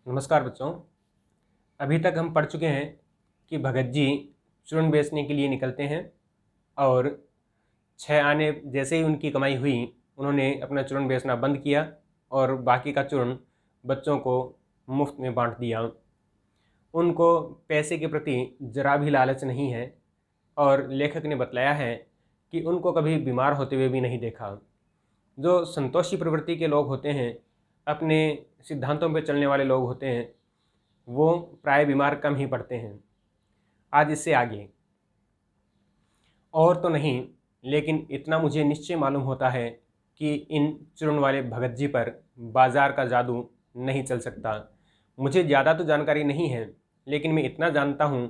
नमस्कार बच्चों। अभी तक हम पढ़ चुके हैं कि भगत जी चूर्ण बेचने के लिए निकलते हैं और 6 आने जैसे ही उनकी कमाई हुई उन्होंने अपना चूर्ण बेचना बंद किया और बाकी का चूर्ण बच्चों को मुफ्त में बांट दिया। उनको पैसे के प्रति जरा भी लालच नहीं है और लेखक ने बतलाया है कि उनको कभी बीमार होते हुए भी नहीं देखा। जो संतोषी प्रवृत्ति के लोग होते हैं, अपने सिद्धांतों पर चलने वाले लोग होते हैं, वो प्राय बीमार कम ही पड़ते हैं। आज इससे आगे और तो नहीं, लेकिन इतना मुझे निश्चय मालूम होता है कि इन चूर्ण वाले भगत जी पर बाजार का जादू नहीं चल सकता। मुझे ज़्यादा तो जानकारी नहीं है, लेकिन मैं इतना जानता हूँ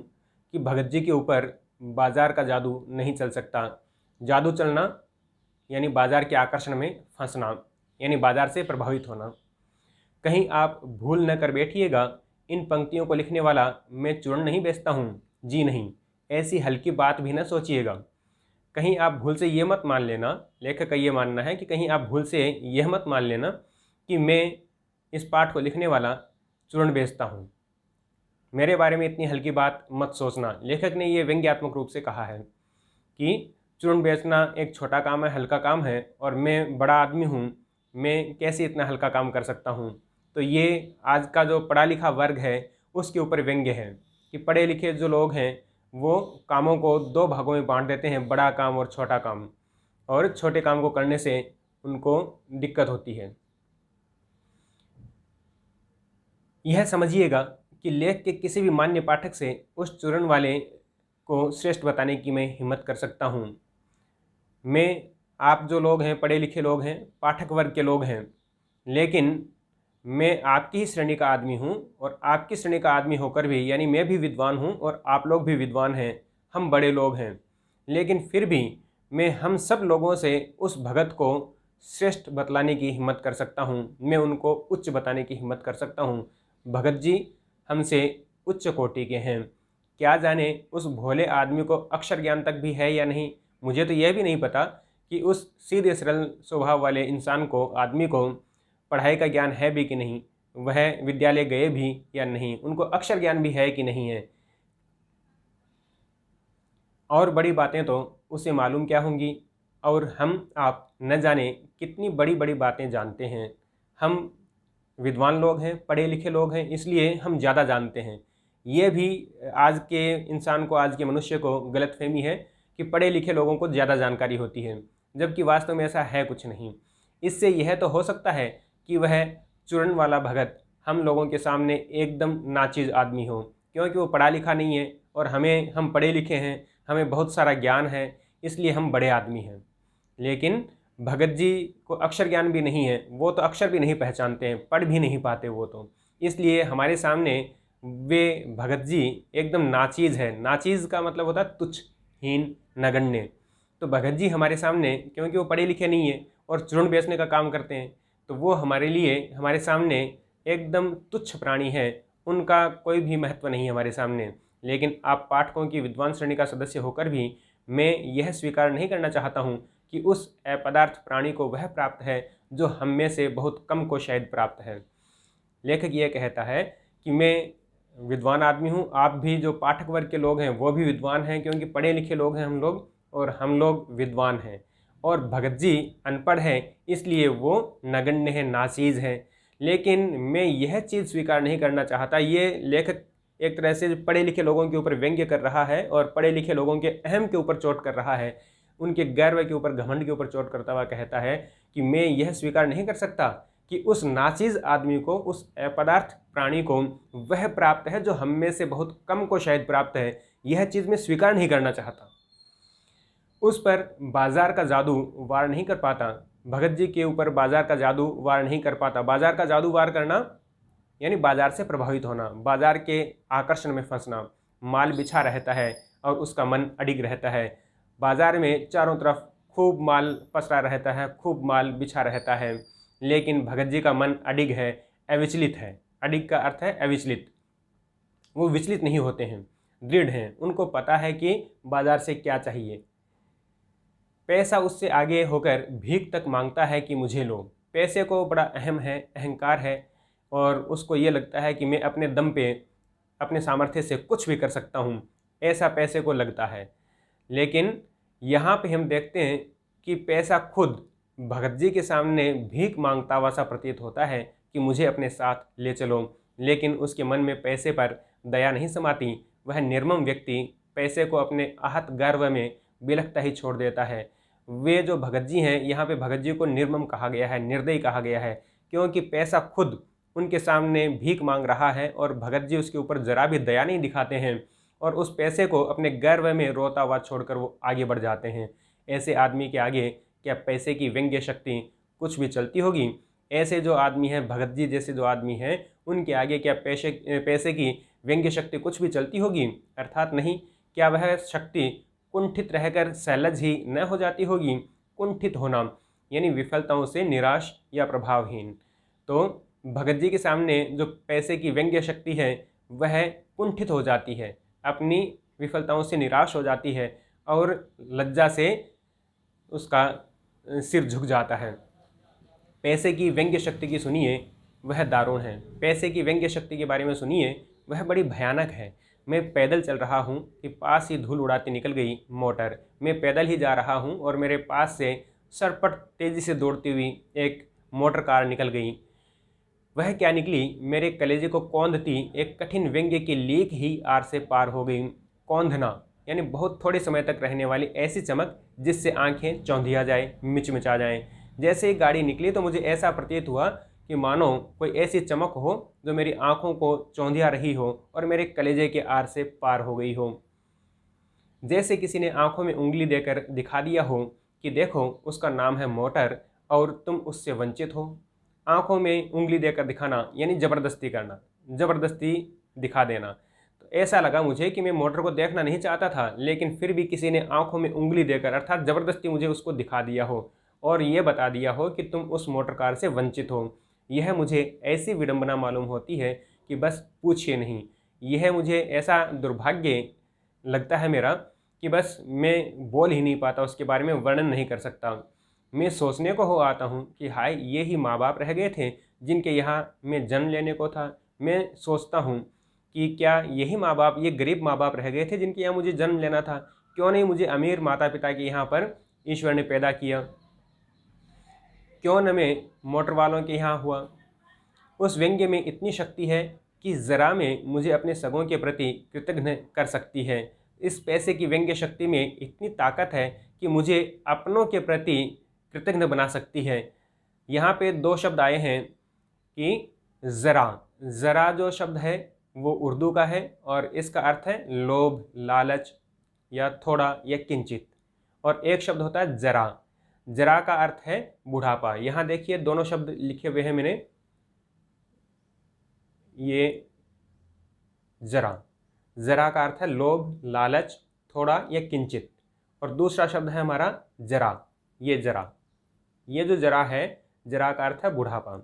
कि भगत जी के ऊपर बाजार का जादू नहीं चल सकता। जादू चलना यानी बाजार के आकर्षण में फंसना, यानी बाजार से प्रभावित होना। कहीं आप भूल न कर बैठिएगा, इन पंक्तियों को लिखने वाला मैं चूर्ण नहीं बेचता हूँ, जी नहीं, ऐसी हल्की बात भी न सोचिएगा। कहीं आप भूल से ये मत मान लेना, लेखक का ये मानना है कि कहीं आप भूल से यह मत मान लेना कि मैं इस पाठ को लिखने वाला चूर्ण बेचता हूँ। मेरे बारे में इतनी हल्की बात मत सोचना। लेखक ने ये व्यंग्यात्मक रूप से कहा है कि चूर्ण बेचना एक छोटा काम है, हल्का काम है, और मैं बड़ा आदमी हूँ, मैं कैसे इतना हल्का काम कर सकता हूँ। तो ये आज का जो पढ़ा लिखा वर्ग है उसके ऊपर व्यंग्य है कि पढ़े लिखे जो लोग हैं वो कामों को 2 भागों में बांट देते हैं, बड़ा काम और छोटा काम, और छोटे काम को करने से उनको दिक्कत होती है। यह समझिएगा कि लेख के किसी भी मान्य पाठक से उस चूर्ण वाले को श्रेष्ठ बताने की मैं हिम्मत कर सकता हूँ। आप जो लोग हैं, पढ़े लिखे लोग हैं, पाठक वर्ग के लोग हैं, लेकिन मैं आपकी ही श्रेणी का आदमी हूँ, और आपकी श्रेणी का आदमी होकर भी, यानी मैं भी विद्वान हूँ और आप लोग भी विद्वान हैं, हम बड़े लोग हैं, लेकिन फिर भी मैं हम सब लोगों से उस भगत को श्रेष्ठ बतलाने की हिम्मत कर सकता हूँ, मैं उनको उच्च बताने की हिम्मत कर सकता हूँ। भगत जी हमसे उच्च कोटि के हैं। क्या जाने उस भोले आदमी को अक्षर ज्ञान तक भी है या नहीं। मुझे तो यह भी नहीं पता कि उस सीधे सरल स्वभाव वाले इंसान को, आदमी को पढ़ाई का ज्ञान है भी कि नहीं, वह विद्यालय गए भी या नहीं, उनको अक्षर ज्ञान भी है कि नहीं है। और बड़ी बातें तो उसे मालूम क्या होंगी, और हम आप न जाने कितनी बड़ी बड़ी बातें जानते हैं। हम विद्वान लोग हैं, पढ़े लिखे लोग हैं, इसलिए हम ज़्यादा जानते हैं। ये भी आज के इंसान को, आज के मनुष्य को गलतफहमी है कि पढ़े लिखे लोगों को ज़्यादा जानकारी होती है, जबकि वास्तव में ऐसा है कुछ नहीं। इससे यह तो हो सकता है कि वह चूर्ण वाला भगत हम लोगों के सामने एकदम नाचीज आदमी हो, क्योंकि वो पढ़ा लिखा नहीं है, और हम पढ़े लिखे हैं, हमें बहुत सारा ज्ञान है, इसलिए हम बड़े आदमी हैं। लेकिन भगत जी को अक्षर ज्ञान भी नहीं है, वो तो अक्षर भी नहीं पहचानते हैं, पढ़ भी नहीं पाते वो तो, इसलिए हमारे सामने वे भगत जी एकदम नाचीज है। नाचीज का मतलब होता है तुच्छ, हीन, नगण्य। तो भगत जी हमारे सामने, क्योंकि वो पढ़े लिखे नहीं है और चूर्ण बेचने का काम करते हैं, तो वो हमारे लिए, हमारे सामने एकदम तुच्छ प्राणी है, उनका कोई भी महत्व नहीं है हमारे सामने। लेकिन आप पाठकों की विद्वान श्रेणी का सदस्य होकर भी मैं यह स्वीकार नहीं करना चाहता हूँ कि उस अपदार्थ प्राणी को वह प्राप्त है जो हम में से बहुत कम को शायद प्राप्त है। लेखक यह कहता है कि मैं विद्वान आदमी हूँ, आप भी जो पाठक वर्ग के लोग हैं वो भी विद्वान हैं, क्योंकि पढ़े लिखे लोग हैं हम लोग, और हम लोग विद्वान हैं। और भगत जी अनपढ़ हैं, इसलिए वो नगण्य है, नाचीज है। लेकिन मैं यह चीज़ स्वीकार नहीं करना चाहता। ये लेखक एक तरह से पढ़े लिखे लोगों के ऊपर व्यंग्य कर रहा है और पढ़े लिखे लोगों के अहम के ऊपर चोट कर रहा है, उनके गर्व के ऊपर, घमंड के ऊपर चोट करता हुआ कहता है कि मैं यह स्वीकार नहीं कर सकता कि उस नाचीज आदमी को, उस अपदार्थ प्राणी को वह प्राप्त है जो हम में से बहुत कम को शायद प्राप्त है। यह चीज़ मैं स्वीकार नहीं करना चाहता। उस पर बाजार का जादू वार नहीं कर पाता। भगत जी के ऊपर बाजार का जादू वार नहीं कर पाता। बाजार का जादू वार करना यानी बाजार से प्रभावित होना, बाजार के आकर्षण में फंसना। माल बिछा रहता है और उसका मन अडिग रहता है। बाजार में चारों तरफ खूब माल पसरा रहता है, खूब माल बिछा रहता है, लेकिन भगत जी का मन अडिग है, अविचलित है। अडिग का अर्थ है अविचलित। वो विचलित नहीं होते हैं, दृढ़ हैं। उनको पता है कि बाजार से क्या चाहिए। पैसा उससे आगे होकर भीख तक मांगता है कि मुझे लो। पैसे को बड़ा अहम है, अहंकार है। और उसको ये लगता है कि मैं अपने दम पे अपने सामर्थ्य से कुछ भी कर सकता हूँ, ऐसा पैसे को लगता है। लेकिन यहाँ पे हम देखते हैं कि पैसा खुद भगत जी के सामने भीख मांगता हुआ सा प्रतीत होता है कि मुझे अपने साथ ले चलो, लेकिन उसके मन में पैसे पर दया नहीं समाती। वह निर्मम व्यक्ति पैसे को अपने आहत गर्व में बिलखता ही छोड़ देता है। वे जो भगत जी हैं, यहाँ पे भगत जी को निर्मम कहा गया है, निर्दयी कहा गया है, क्योंकि पैसा खुद उनके सामने भीख मांग रहा है और भगत जी उसके ऊपर जरा भी दया नहीं दिखाते हैं और उस पैसे को अपने गर्व में रोता हुआ छोड़कर वो आगे बढ़ जाते हैं। ऐसे आदमी के आगे क्या पैसे की व्यंग्य शक्ति कुछ भी चलती होगी? ऐसे जो आदमी हैं, भगत जी जैसे जो आदमी हैं, उनके आगे क्या पैसे की व्यंग्य शक्ति कुछ भी चलती होगी? अर्थात नहीं। क्या वह शक्ति कुंठित रहकर सैलज ही न हो जाती होगी? कुंठित होना यानी विफलताओं से निराश या प्रभावहीन। तो भगत जी के सामने जो पैसे की व्यंग्य शक्ति है वह कुंठित हो जाती है, अपनी विफलताओं से निराश हो जाती है और लज्जा से उसका सिर झुक जाता है। पैसे की व्यंग्य शक्ति की सुनिए, वह दारुण है। पैसे की व्यंग्य शक्ति के बारे में सुनिए, वह बड़ी भयानक है। मैं पैदल चल रहा हूँ कि पास ही धूल उड़ाती निकल गई मोटर। मैं पैदल ही जा रहा हूँ और मेरे पास से सरपट तेज़ी से दौड़ती हुई एक मोटर कार निकल गई। वह क्या निकली, मेरे कलेजे को कौंधती एक कठिन व्यंग्य की लीक ही आर से पार हो गई। कौंधना यानी बहुत थोड़े समय तक रहने वाली ऐसी चमक जिससे आंखें चौंधिया जाए, मिचमिचा जाएं। जैसे ही गाड़ी निकली तो मुझे ऐसा प्रतीत हुआ कि मानो कोई ऐसी चमक हो जो मेरी आंखों को चौंधिया रही हो और मेरे कलेजे के आर से पार हो गई हो। जैसे किसी ने आंखों में उंगली देकर दिखा दिया हो कि देखो उसका नाम है मोटर और तुम उससे वंचित हो। आंखों में उंगली देकर दिखाना यानी ज़बरदस्ती करना, ज़बरदस्ती दिखा देना। तो ऐसा लगा मुझे कि मैं मोटर को देखना नहीं चाहता था, लेकिन फिर भी किसी ने आंखों में उंगली देकर अर्थात ज़बरदस्ती मुझे उसको दिखा दिया हो और ये बता दिया हो कि तुम उस मोटर कार से वंचित हो। यह मुझे ऐसी विडंबना मालूम होती है कि बस पूछिए नहीं। यह मुझे ऐसा दुर्भाग्य लगता है मेरा कि बस मैं बोल ही नहीं पाता, उसके बारे में वर्णन नहीं कर सकता। मैं सोचने को हो आता हूँ कि हाय, ये ही माँ बाप रह गए थे जिनके यहाँ मैं जन्म लेने को था। मैं सोचता हूँ कि क्या यही माँ बाप, ये गरीब माँ बाप रह गए थे जिनके यहाँ मुझे जन्म लेना था? क्यों नहीं मुझे अमीर माता पिता के यहाँ पर ईश्वर ने पैदा किया? क्यों न मैं मोटर वालों के यहाँ हुआ? उस व्यंग्य में इतनी शक्ति है कि ज़रा में मुझे अपने सगों के प्रति कृतज्ञ कर सकती है। इस पैसे की व्यंग्य शक्ति में इतनी ताकत है कि मुझे अपनों के प्रति कृतज्ञ बना सकती है। यहाँ पे दो शब्द आए हैं कि ज़रा। ज़रा जो शब्द है वो उर्दू का है और इसका अर्थ है लोभ, लालच या थोड़ा या किंचित। और एक शब्द होता है ज़रा। ज़रा का अर्थ है बुढ़ापा। यहाँ देखिए दोनों शब्द लिखे हुए हैं मैंने, ये ज़रा। ज़रा का अर्थ है लोभ, लालच, थोड़ा या किंचित। और दूसरा शब्द है हमारा जरा। ये जरा, ये जो जरा है, जरा का अर्थ है बुढ़ापा।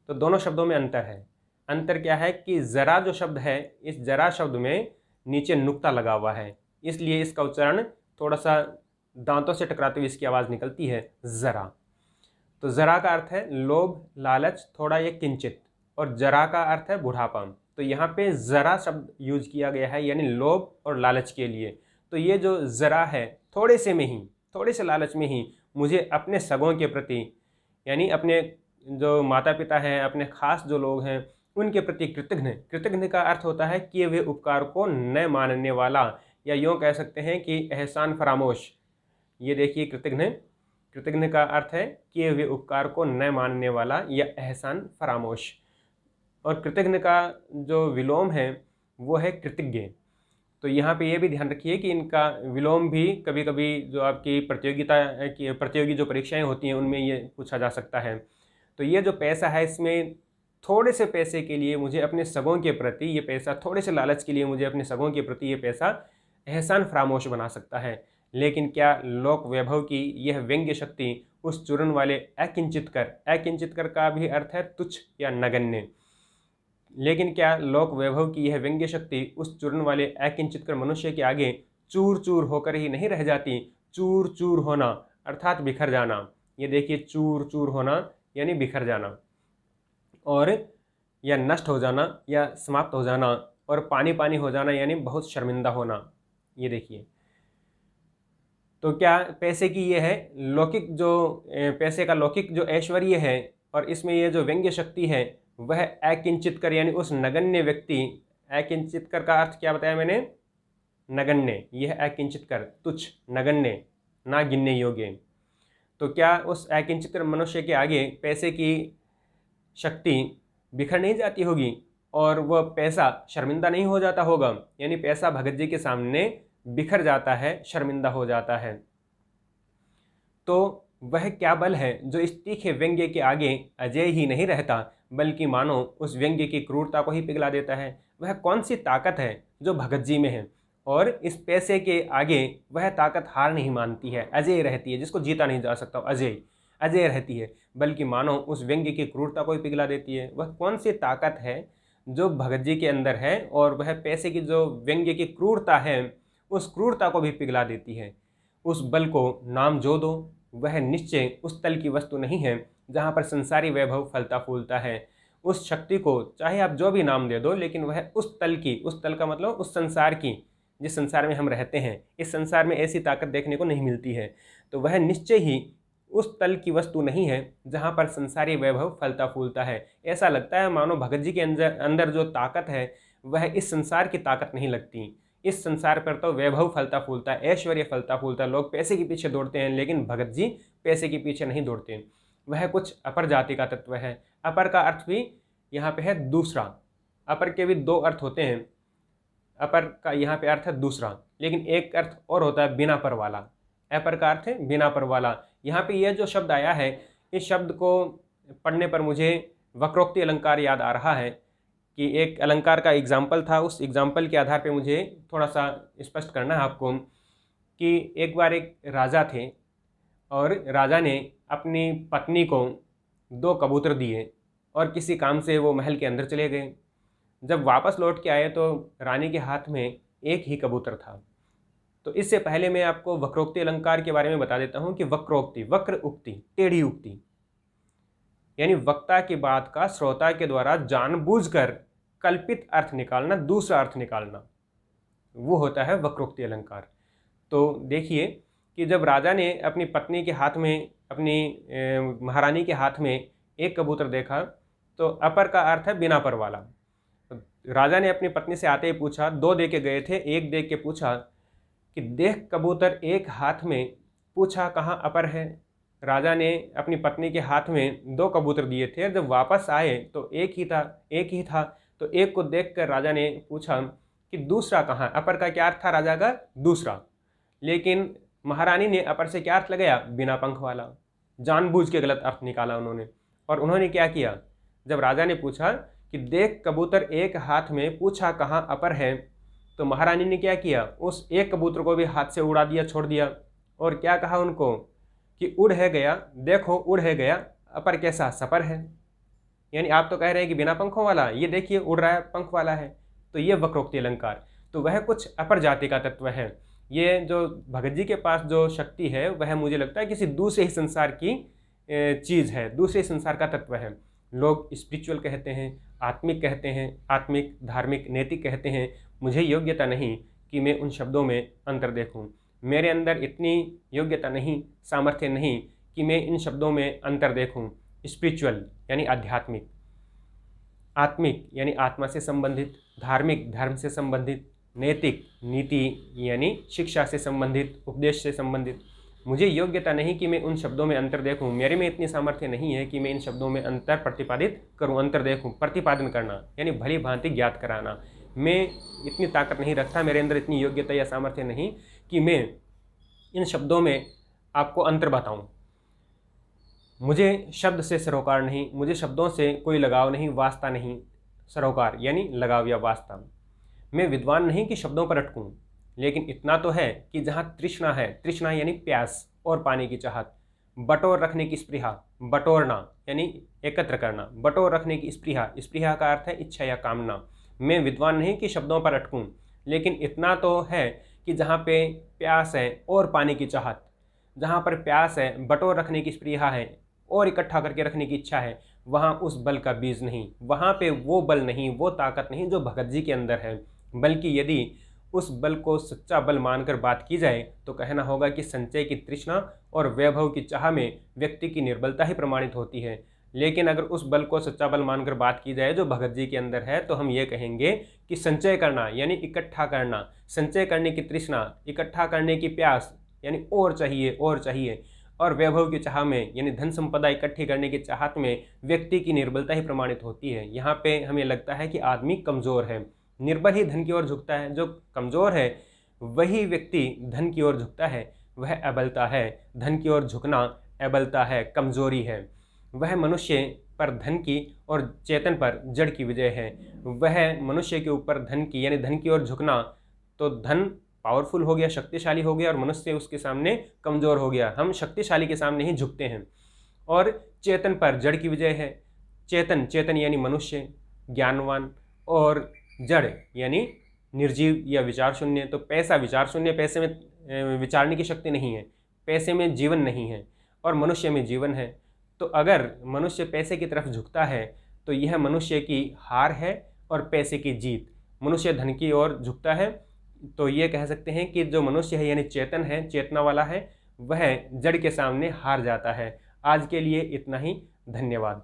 तो दोनों शब्दों में अंतर है। अंतर क्या है कि ज़रा जो शब्द है, इस जरा शब्द में नीचे नुक्ता लगा हुआ है, इसलिए इसका उच्चारण थोड़ा सा दांतों से टकराते हुए इसकी आवाज़ निकलती है, ज़रा। तो ज़रा का अर्थ है लोभ, लालच, थोड़ा या किंचित, और जरा का अर्थ है बुढ़ापा। तो यहाँ पे ज़रा शब्द यूज किया गया है यानी लोभ और लालच के लिए। तो ये जो ज़रा है, थोड़े से में ही, थोड़े से लालच में ही मुझे अपने सगों के प्रति यानी अपने जो माता पिता हैं, अपने खास जो लोग हैं, उनके प्रति कृतज्ञ। कृतज्ञ का अर्थ होता है किए हुए उपकार को न मानने वाला, या यूँ कह सकते हैं कि एहसान फरामोश। ये देखिए कृतज्ञ, कृतज्ञ का अर्थ है किए हुए उपकार को न मानने वाला या एहसान फरामोश। और कृतज्ञ का जो विलोम है वो है कृतज्ञ। तो यहाँ पे ये भी ध्यान रखिए कि इनका विलोम भी कभी कभी जो आपकी प्रतियोगी जो परीक्षाएं होती हैं उनमें ये पूछा जा सकता है। तो ये जो पैसा है, इसमें थोड़े से पैसे के लिए मुझे अपने सगों के प्रति ये पैसा, थोड़े से लालच के लिए मुझे अपने सगों के प्रति ये पैसा एहसान फरामोश बना सकता है। लेकिन क्या लोक वैभव की यह व्यंग्य शक्ति उस चूर्ण वाले अकिंचित कर का भी अर्थ है तुच्छ या नगण्य। लेकिन क्या लोक वैभव की यह व्यंग्य शक्ति उस चूर्ण वाले अकिंचित कर मनुष्य के आगे चूर चूर होकर ही नहीं रह जाती? चूर चूर होना अर्थात बिखर जाना। ये देखिए, चूर चूर होना यानी बिखर जाना। और या नष्ट हो जाना या समाप्त हो जाना, और पानी पानी हो जाना यानी बहुत शर्मिंदा होना। ये देखिए, तो क्या पैसे की ये है लौकिक जो पैसे का लौकिक जो ऐश्वर्य है, और इसमें ये जो व्यंग्य शक्ति है वह अकिंचित कर यानी उस नगण्य व्यक्ति, अकिंचित कर का अर्थ क्या बताया मैंने, नगण्य, यह अकिंचित कर तुच्छ, नगण्य, ना गिनने योग्य। तो क्या उस अकिंचित कर मनुष्य के आगे पैसे की शक्ति बिखर नहीं जाती होगी और वह पैसा शर्मिंदा नहीं हो जाता होगा, यानी पैसा भगत जी के सामने बिखर जाता है, शर्मिंदा हो जाता है। तो वह क्या बल है जो इस तीखे व्यंग्य के आगे अजेय ही नहीं रहता, बल्कि मानो उस व्यंग्य की क्रूरता को ही पिघला देता है। वह कौन सी ताकत है जो भगत जी में है, और इस पैसे के आगे वह ताकत हार नहीं मानती है, अजेय रहती है, जिसको जीता नहीं जा सकता, अजेय अजेय रहती है, बल्कि मानो उस व्यंग्य की क्रूरता को ही पिघला देती है। वह कौन सी ताकत है जो भगत जी के अंदर है, और वह पैसे की जो व्यंग्य की क्रूरता है उस क्रूरता को भी पिघला देती है। उस बल को नाम जो दो, वह निश्चय उस तल की वस्तु नहीं है जहाँ पर संसारी वैभव फलता फूलता है। उस शक्ति को चाहे आप जो भी नाम दे दो, लेकिन वह उस तल की, उस तल का मतलब उस संसार की, जिस संसार में हम रहते हैं, इस संसार में ऐसी ताकत देखने को नहीं मिलती है। तो वह निश्चय ही उस तल की वस्तु नहीं है जहाँ पर संसारी वैभव फलता फूलता है। ऐसा लगता है मानो भगत जी के अंदर जो ताकत है वह इस संसार की ताकत नहीं लगती। इस संसार पर तो वैभव फलता फूलता है, ऐश्वर्य फलता फूलता है, लोग पैसे के पीछे दौड़ते हैं, लेकिन भगत जी पैसे के पीछे नहीं दौड़ते। वह कुछ अपर जाति का तत्व है। अपर का अर्थ भी यहाँ पे है दूसरा। अपर के भी दो अर्थ होते हैं, अपर का यहाँ पे अर्थ है दूसरा, लेकिन एक अर्थ और होता है बिना पर वाला। अपर का अर्थ है बिना पर वाला। यहाँ पे यह जो शब्द आया है, इस शब्द को पढ़ने पर मुझे वक्रोक्ति अलंकार याद आ रहा है कि एक अलंकार का एग्जाम्पल था। उस एग्जाम्पल के आधार पे मुझे थोड़ा सा स्पष्ट करना है आपको कि एक बार एक राजा थे, और राजा ने अपनी पत्नी को 2 कबूतर दिए और किसी काम से वो महल के अंदर चले गए। जब वापस लौट के आए तो रानी के हाथ में एक ही कबूतर था। तो इससे पहले मैं आपको वक्रोक्ति अलंकार के बारे में बता देता हूँ कि वक्रोक्ति, वक्र उक्ति, टेढ़ी उक्ति, यानी वक्ता की बात का श्रोता के द्वारा जानबूझकर कल्पित अर्थ निकालना, दूसरा अर्थ निकालना, वो होता है वक्रोक्ति अलंकार। तो देखिए कि जब राजा ने अपनी पत्नी के हाथ में, अपनी महारानी के हाथ में एक कबूतर देखा, तो अपर का अर्थ है बिना पर वाला। राजा ने अपनी पत्नी से आते ही पूछा, 2 दे के गए थे, एक देख के पूछा कि देख कबूतर एक हाथ में, पूछा कहाँ अपर है। राजा ने अपनी पत्नी के हाथ में 2 कबूतर दिए थे, जब वापस आए तो एक ही था। तो एक को देखकर राजा ने पूछा कि दूसरा कहाँ। अपर का क्या अर्थ था राजा का, दूसरा, लेकिन महारानी ने अपर से क्या अर्थ लगाया, बिना पंख वाला। जानबूझ के गलत अर्थ निकाला उन्होंने। और उन्होंने क्या किया, जब राजा ने पूछा कि देख कबूतर एक हाथ में, पूछा कहाँ अपर है, तो महारानी ने क्या किया, उस एक कबूतर को भी हाथ से उड़ा दिया, छोड़ दिया, और क्या कहा उनको कि उड़ है गया, देखो उड़ है गया, अपर कैसा, सपर है। यानी आप तो कह रहे हैं कि बिना पंखों वाला, ये देखिए उड़ रहा है, पंख वाला है। तो ये वक्रोक्ति अलंकार, तो वह कुछ अपर जाति का तत्व है। ये जो भगत जी के पास जो शक्ति है वह मुझे लगता है किसी दूसरे ही संसार की चीज़ है, दूसरे संसार का तत्व है। लोग स्पिरिचुअल कहते हैं, आत्मिक कहते हैं, आत्मिक, धार्मिक, नैतिक कहते हैं। मुझे योग्यता नहीं कि मैं उन शब्दों में अंतर देखूं। मेरे अंदर इतनी योग्यता नहीं, सामर्थ्य नहीं कि मैं इन शब्दों में अंतर देखूं। स्पिरिचुअल यानी आध्यात्मिक, आत्मिक यानी आत्मा से संबंधित, धार्मिक धर्म से संबंधित, नैतिक नीति यानी शिक्षा से संबंधित, उपदेश से संबंधित। मुझे योग्यता नहीं कि मैं उन शब्दों में अंतर देखूं। मेरे में इतनी सामर्थ्य नहीं है कि मैं इन शब्दों में अंतर प्रतिपादित करूं। अंतर देखूं, प्रतिपादन करना यानी भली भांति ज्ञात कराना। मैं इतनी ताकत नहीं रखता, मेरे अंदर इतनी योग्यता या सामर्थ्य नहीं कि मैं इन शब्दों में आपको अंतर बताऊं। मुझे शब्द से सरोकार नहीं, मुझे शब्दों से कोई लगाव नहीं, वास्ता नहीं। सरोकार यानी लगाव या वास्ता। मैं विद्वान नहीं कि शब्दों पर अटकूं, लेकिन इतना तो है कि जहाँ तृष्णा है, तृष्णा यानी प्यास और पानी की चाहत, बटोर रखने की स्पृहा, बटोरना यानी एकत्र करना, बटोर रखने की स्पृहा, स्पृहा का अर्थ है इच्छा या कामना। मैं विद्वान नहीं कि शब्दों पर अटकूं, लेकिन इतना तो है कि जहाँ पे प्यास है और पानी की चाहत, जहाँ पर प्यास है, बटोर रखने की स्पृहा है और इकट्ठा करके रखने की इच्छा है, वहाँ उस बल का बीज नहीं, वहाँ पे वो बल नहीं, वो ताकत नहीं जो भगत जी के अंदर है। बल्कि यदि उस बल को सच्चा बल मानकर बात की जाए तो कहना होगा कि संचय की तृष्णा और वैभव की चाह में व्यक्ति की निर्बलता ही प्रमाणित होती है। लेकिन अगर उस बल को सच्चा बल मानकर बात की जाए जो भगत जी के अंदर है, तो हम ये कहेंगे कि संचय करना यानी इकट्ठा करना, संचय करने की तृष्णा, इकट्ठा करने की प्यास यानी और चाहिए और चाहिए, और वैभव की चाह में यानी धन संपदा इकट्ठी करने की चाहत में व्यक्ति की निर्बलता ही प्रमाणित होती है। यहाँ पे हमें लगता है कि आदमी कमज़ोर है, निर्बल ही धन की ओर झुकता है। जो कमज़ोर है वही व्यक्ति धन की ओर झुकता है, वह अबलता है। धन की ओर झुकना अबलता है, कमज़ोरी है। वह मनुष्य पर धन की और चेतन पर जड़ की विजय है। वह मनुष्य के ऊपर धन की यानी धन की ओर झुकना, तो धन पावरफुल हो गया, शक्तिशाली हो गया, और मनुष्य उसके सामने कमज़ोर हो गया। हम शक्तिशाली के सामने ही झुकते हैं। और चेतन पर जड़ की विजय है। चेतन, चेतन यानी मनुष्य, ज्ञानवान, और जड़ यानी निर्जीव या विचार शून्य। तो पैसा विचार शून्य, पैसे में विचारने की शक्ति नहीं है, पैसे में जीवन नहीं है, और मनुष्य में जीवन है। तो अगर मनुष्य पैसे की तरफ झुकता है तो यह मनुष्य की हार है और पैसे की जीत। मनुष्य धन की ओर झुकता है तो ये कह सकते हैं कि जो मनुष्य है यानी चेतन है, चेतना वाला है, वह जड़ के सामने हार जाता है। आज के लिए इतना ही। धन्यवाद।